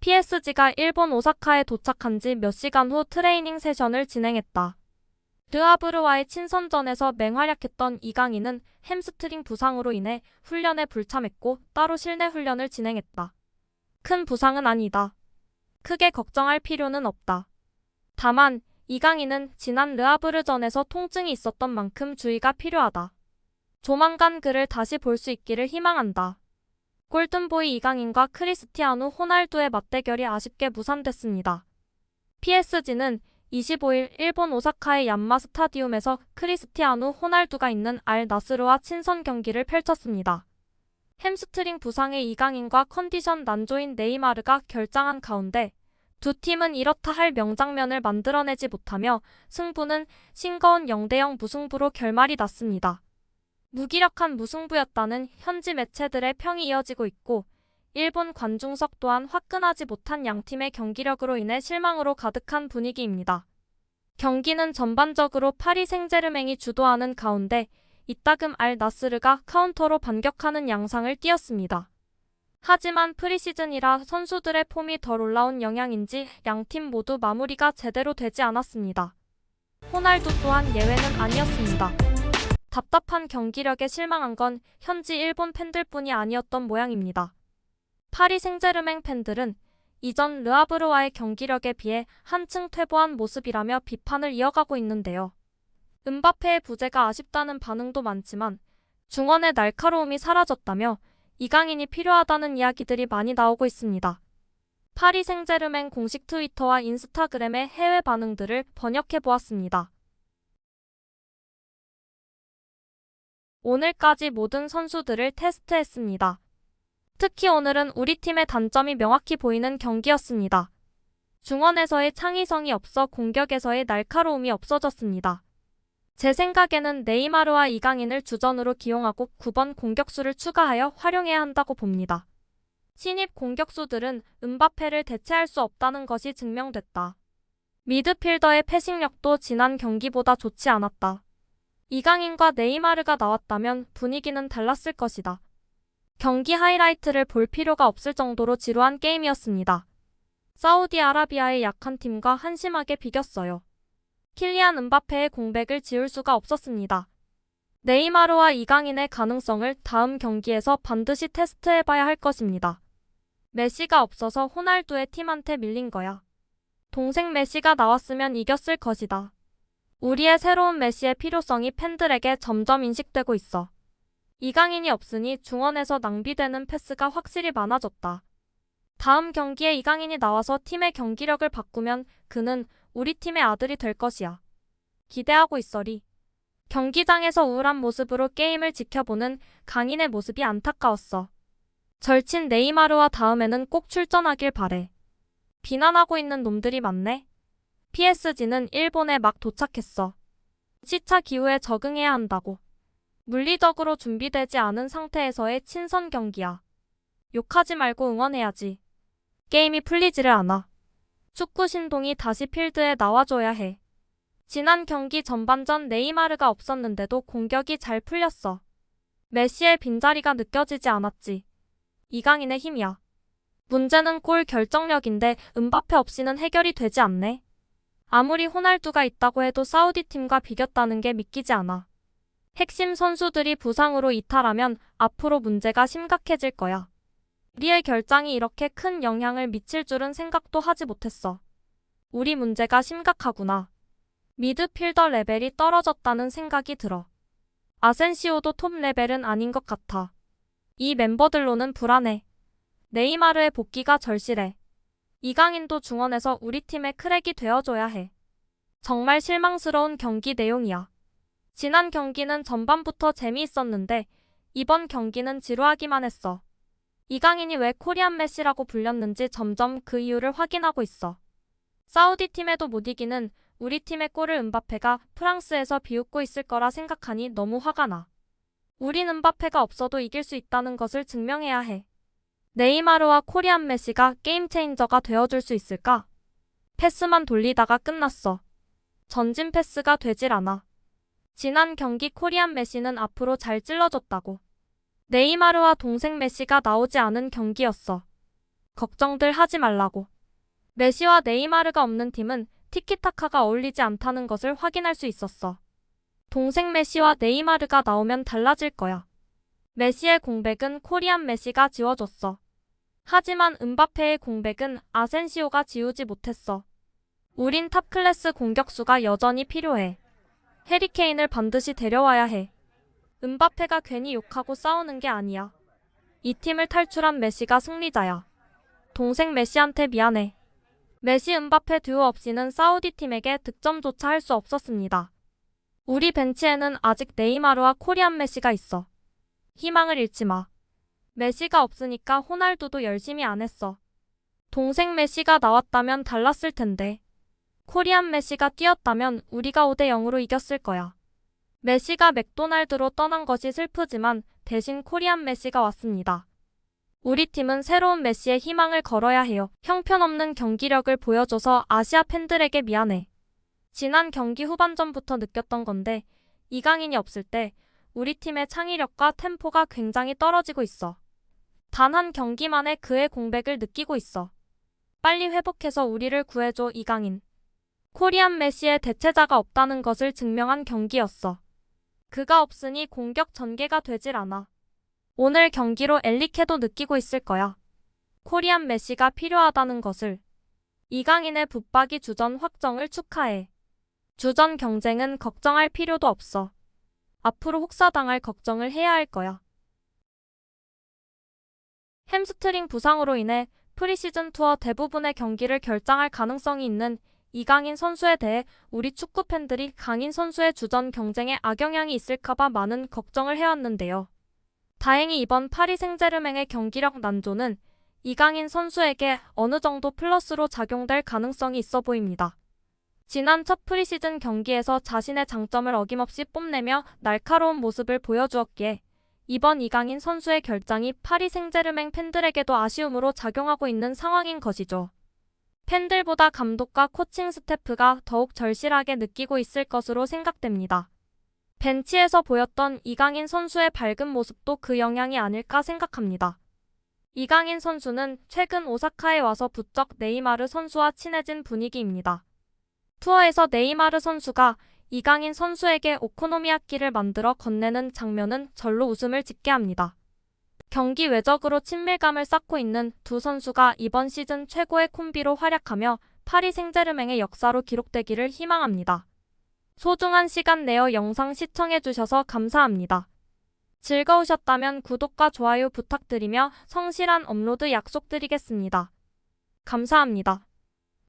PSG가 일본 오사카에 도착한 지 몇 시간 후 트레이닝 세션을 진행했다. 르하브르와의 친선전에서 맹활약했던 이강인은 햄스트링 부상으로 인해 훈련에 불참했고 따로 실내 훈련을 진행했다. 큰 부상은 아니다. 크게 걱정할 필요는 없다. 다만 이강인은 지난 르하브르전에서 통증이 있었던 만큼 주의가 필요하다. 조만간 그를 다시 볼 수 있기를 희망한다. 골든보이 이강인과 크리스티아누 호날두의 맞대결이 아쉽게 무산됐습니다. PSG는 25일 일본 오사카의 얀마 스타디움에서 크리스티아누 호날두가 있는 알 나스르와 친선 경기를 펼쳤습니다. 햄스트링 부상의 이강인과 컨디션 난조인 네이마르가 결장한 가운데 두 팀은 이렇다 할 명장면을 만들어내지 못하며 승부는 싱거운 0대0 무승부로 결말이 났습니다. 무기력한 무승부였다는 현지 매체들의 평이 이어지고 있고 일본 관중석 또한 화끈하지 못한 양팀의 경기력으로 인해 실망으로 가득한 분위기입니다. 경기는 전반적으로 파리 생제르맹이 주도하는 가운데 이따금 알 나스르가 카운터로 반격하는 양상을 띄었습니다. 하지만 프리시즌이라 선수들의 폼이 덜 올라온 영향인지 양팀 모두 마무리가 제대로 되지 않았습니다. 호날두 또한 예외는 아니었습니다. 답답한 경기력에 실망한 건 현지 일본 팬들뿐이 아니었던 모양입니다. 파리 생제르맹 팬들은 이전 르하브르와의 경기력에 비해 한층 퇴보한 모습이라며 비판을 이어가고 있는데요. 음바페의 부재가 아쉽다는 반응도 많지만 중원의 날카로움이 사라졌다며 이강인이 필요하다는 이야기들이 많이 나오고 있습니다. 파리 생제르맹 공식 트위터와 인스타그램의 해외 반응들을 번역해 보았습니다. 오늘까지 모든 선수들을 테스트했습니다. 특히 오늘은 우리 팀의 단점이 명확히 보이는 경기였습니다. 중원에서의 창의성이 없어 공격에서의 날카로움이 없어졌습니다. 제 생각에는 네이마르와 이강인을 주전으로 기용하고 9번 공격수를 추가하여 활용해야 한다고 봅니다. 신입 공격수들은 음바페를 대체할 수 없다는 것이 증명됐다. 미드필더의 패싱력도 지난 경기보다 좋지 않았다. 이강인과 네이마르가 나왔다면 분위기는 달랐을 것이다. 경기 하이라이트를 볼 필요가 없을 정도로 지루한 게임이었습니다. 사우디아라비아의 약한 팀과 한심하게 비겼어요. 킬리안 음바페의 공백을 지울 수가 없었습니다. 네이마르와 이강인의 가능성을 다음 경기에서 반드시 테스트해봐야 할 것입니다. 메시가 없어서 호날두의 팀한테 밀린 거야. 동생 메시가 나왔으면 이겼을 것이다. 우리의 새로운 메시의 필요성이 팬들에게 점점 인식되고 있어. 이강인이 없으니 중원에서 낭비되는 패스가 확실히 많아졌다. 다음 경기에 이강인이 나와서 팀의 경기력을 바꾸면 그는 우리 팀의 아들이 될 것이야. 기대하고 있어리. 경기장에서 우울한 모습으로 게임을 지켜보는 강인의 모습이 안타까웠어. 절친 네이마르와 다음에는 꼭 출전하길 바래. 비난하고 있는 놈들이 많네. PSG는 일본에 막 도착했어. 시차 기후에 적응해야 한다고. 물리적으로 준비되지 않은 상태에서의 친선 경기야. 욕하지 말고 응원해야지. 게임이 풀리지를 않아. 축구 신동이 다시 필드에 나와줘야 해. 지난 경기 전반전 네이마르가 없었는데도 공격이 잘 풀렸어. 메시의 빈자리가 느껴지지 않았지. 이강인의 힘이야. 문제는 골 결정력인데 음바페 없이는 해결이 되지 않네. 아무리 호날두가 있다고 해도 사우디팀과 비겼다는 게 믿기지 않아. 핵심 선수들이 부상으로 이탈하면 앞으로 문제가 심각해질 거야. 우리의 결장이 이렇게 큰 영향을 미칠 줄은 생각도 하지 못했어. 우리 문제가 심각하구나. 미드필더 레벨이 떨어졌다는 생각이 들어. 아센시오도 톱 레벨은 아닌 것 같아. 이 멤버들로는 불안해. 네이마르의 복귀가 절실해. 이강인도 중원에서 우리 팀의 크랙이 되어줘야 해. 정말 실망스러운 경기 내용이야. 지난 경기는 전반부터 재미있었는데 이번 경기는 지루하기만 했어. 이강인이 왜 코리안 메시라고 불렸는지 점점 그 이유를 확인하고 있어. 사우디 팀에도 못 이기는 우리 팀의 골을 음바페가 프랑스에서 비웃고 있을 거라 생각하니 너무 화가 나. 우린 음바페가 없어도 이길 수 있다는 것을 증명해야 해. 네이마르와 코리안 메시가 게임 체인저가 되어줄 수 있을까? 패스만 돌리다가 끝났어. 전진 패스가 되질 않아. 지난 경기 코리안 메시는 앞으로 잘 찔러줬다고. 네이마르와 동생 메시가 나오지 않은 경기였어. 걱정들 하지 말라고. 메시와 네이마르가 없는 팀은 티키타카가 어울리지 않다는 것을 확인할 수 있었어. 동생 메시와 네이마르가 나오면 달라질 거야. 메시의 공백은 코리안 메시가 지워줬어. 하지만 은바페의 공백은 아센시오가 지우지 못했어. 우린 탑클래스 공격수가 여전히 필요해. 해리케인을 반드시 데려와야 해. 은바페가 괜히 욕하고 싸우는 게 아니야. 이 팀을 탈출한 메시가 승리자야. 동생 메시한테 미안해. 메시 은바페 듀오 없이는 사우디 팀에게 득점조차 할 수 없었습니다. 우리 벤치에는 아직 네이마르와 코리안 메시가 있어. 희망을 잃지 마. 메시가 없으니까 호날두도 열심히 안 했어. 동생 메시가 나왔다면 달랐을 텐데. 코리안 메시가 뛰었다면 우리가 5대0으로 이겼을 거야. 메시가 맥도날드로 떠난 것이 슬프지만 대신 코리안 메시가 왔습니다. 우리 팀은 새로운 메시의 희망을 걸어야 해요. 형편없는 경기력을 보여줘서 아시아 팬들에게 미안해. 지난 경기 후반전부터 느꼈던 건데 이강인이 없을 때 우리 팀의 창의력과 템포가 굉장히 떨어지고 있어. 단 한 경기만에 그의 공백을 느끼고 있어. 빨리 회복해서 우리를 구해줘 이강인. 코리안 메시의 대체자가 없다는 것을 증명한 경기였어. 그가 없으니 공격 전개가 되질 않아. 오늘 경기로 엘리케도 느끼고 있을 거야. 코리안 메시가 필요하다는 것을. 이강인의 붙박이 주전 확정을 축하해. 주전 경쟁은 걱정할 필요도 없어. 앞으로 혹사당할 걱정을 해야 할 거야. 햄스트링 부상으로 인해 프리시즌 투어 대부분의 경기를 결장할 가능성이 있는 이강인 선수에 대해 우리 축구 팬들이 강인 선수의 주전 경쟁에 악영향이 있을까봐 많은 걱정을 해왔는데요. 다행히 이번 파리 생제르맹의 경기력 난조는 이강인 선수에게 어느 정도 플러스로 작용될 가능성이 있어 보입니다. 지난 첫 프리시즌 경기에서 자신의 장점을 어김없이 뽐내며 날카로운 모습을 보여주었기에 이번 이강인 선수의 결장이 파리 생제르맹 팬들에게도 아쉬움으로 작용하고 있는 상황인 것이죠. 팬들보다 감독과 코칭 스태프가 더욱 절실하게 느끼고 있을 것으로 생각됩니다. 벤치에서 보였던 이강인 선수의 밝은 모습도 그 영향이 아닐까 생각합니다. 이강인 선수는 최근 오사카에 와서 부쩍 네이마르 선수와 친해진 분위기입니다. 투어에서 네이마르 선수가 이강인 선수에게 오코노미야끼를 만들어 건네는 장면은 절로 웃음을 짓게 합니다. 경기 외적으로 친밀감을 쌓고 있는 두 선수가 이번 시즌 최고의 콤비로 활약하며 파리 생제르맹의 역사로 기록되기를 희망합니다. 소중한 시간 내어 영상 시청해주셔서 감사합니다. 즐거우셨다면 구독과 좋아요 부탁드리며 성실한 업로드 약속드리겠습니다. 감사합니다.